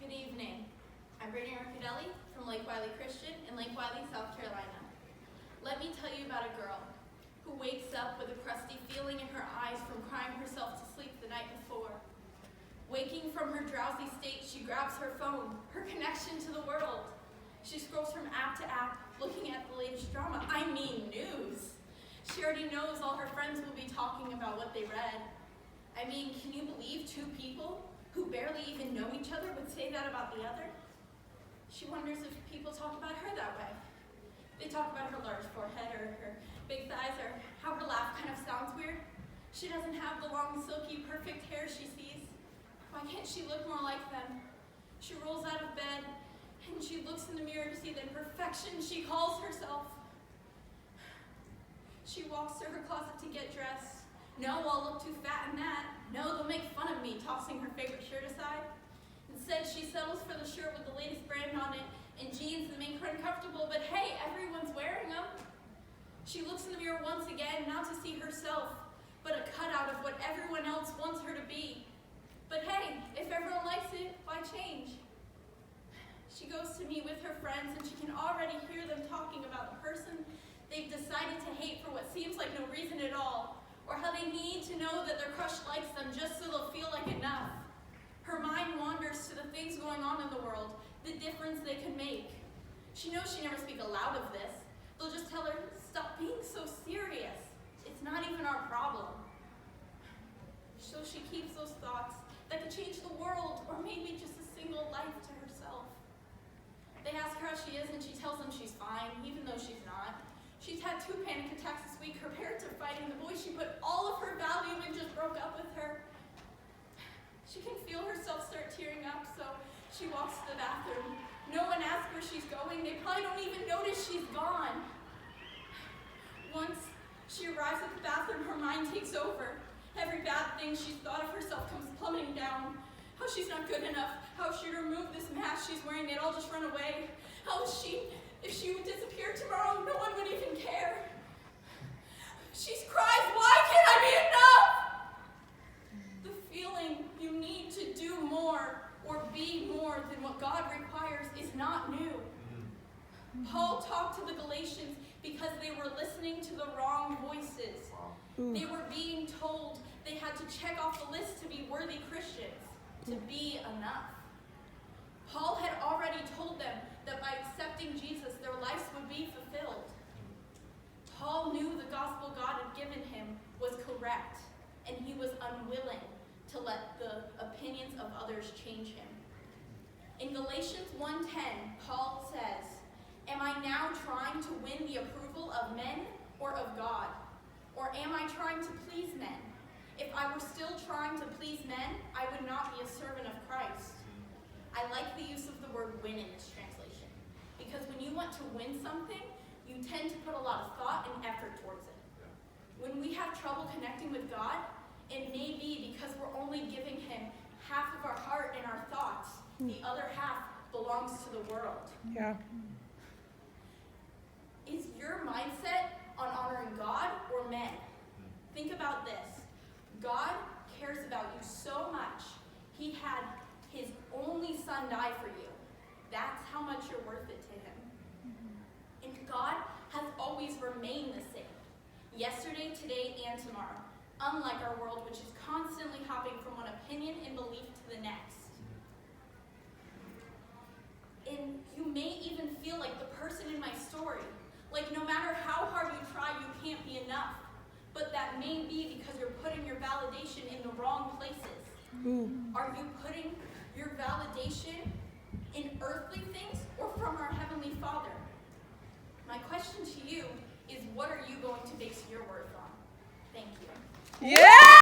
Good evening. I'm Britney Ricciardelli from Lake Wiley Christian in Lake Wiley, South Carolina. Let me tell you about a girl who wakes up with a crusty feeling in her eyes from crying herself to sleep the night before. Waking from her drowsy state, she grabs her phone, her connection to the world. She scrolls from app to app, looking at the latest drama, news. She already knows all her friends will be talking about what they read. Can you believe two people who barely even know each other would say that about the other? She wonders if people talk about her that way. They talk about her large forehead or her big thighs or how her laugh kind of sounds weird. She doesn't have the long, silky, perfect hair she sees. Why can't she look more like them? She rolls out of bed and she looks in the mirror to see the perfection she calls herself. She walks to her closet to get dressed. No, I'll look too fat in that. No, they'll make fun of me, tossing her favorite shirt aside. Instead, she settles for the shirt with the latest brand on it and jeans that make her uncomfortable, but hey, everyone's wearing them. She looks in the mirror once again, not to see herself, but a cutout of what everyone else wants her to be. But hey, if everyone likes it, why change? She goes to meet with her friends and she can already hear them talking about the person they've decided to hate for what seems like no reason at all, or how they need to know that their crush likes them just so they'll feel like enough. Her mind wanders to the things going on in the world, the difference they can make. She knows she never speak aloud of this. They'll just tell her, stop being so serious. It's not even our problem. So she keeps those thoughts that could change the world, or maybe just a single life to herself. They ask her how she is, and she tells them she's fine, even though she's not. She's had 2 panic attacks this week. Her parents are fighting. The boy she put all of her value in just broke up with her. She can feel herself start tearing up, so she walks to the bathroom. No one asks where she's going. They probably don't even notice she's gone. Once she arrives at the bathroom, her mind takes over. Every bad thing she's thought of herself comes plummeting down. How she's not good enough. How she'd remove this mask she's wearing, they'd all just run away. How if she would disappear tomorrow, no one would even care. She cries, why can't I be enough? The feeling you need to do more or be more than what God requires is not new. Paul talked to the Galatians because they were listening to the wrong voices. They were being told they had to check off the list to be worthy Christians, to be enough. Paul had already told them that by accepting Jesus, their lives would be fulfilled. Paul knew the gospel God had given him was correct, and he was unwilling to let the opinions of others change him. In Galatians 1:10, Paul says, am I now trying to win the approval of men or of God? Or am I trying to please men? If I were still trying to please men, I would not be a servant of Christ. I like the use of the word win in this translation, because when you want to win something, you tend to put a lot of thought and effort towards it. When we have trouble connecting with God, it may be because we're only giving him half of our heart and our thoughts. The other half belongs to the world. Yeah. Is your mindset on honoring God or men? Think about this. God cares about you so much. He had his only son die for you. That's how much you're worth it to him. And God has always remained the same. Yesterday, today, and tomorrow. Unlike our world, which is constantly hopping from one opinion and belief to the next. And you may even feel like the person in my story. Like no matter how hard you try, you can't be enough. But that may be because you're putting your validation in the wrong places. Are you putting your validation in earthly things or from our Heavenly Father? My question to you is, what are you going to base your worth on? Thank you. Yeah!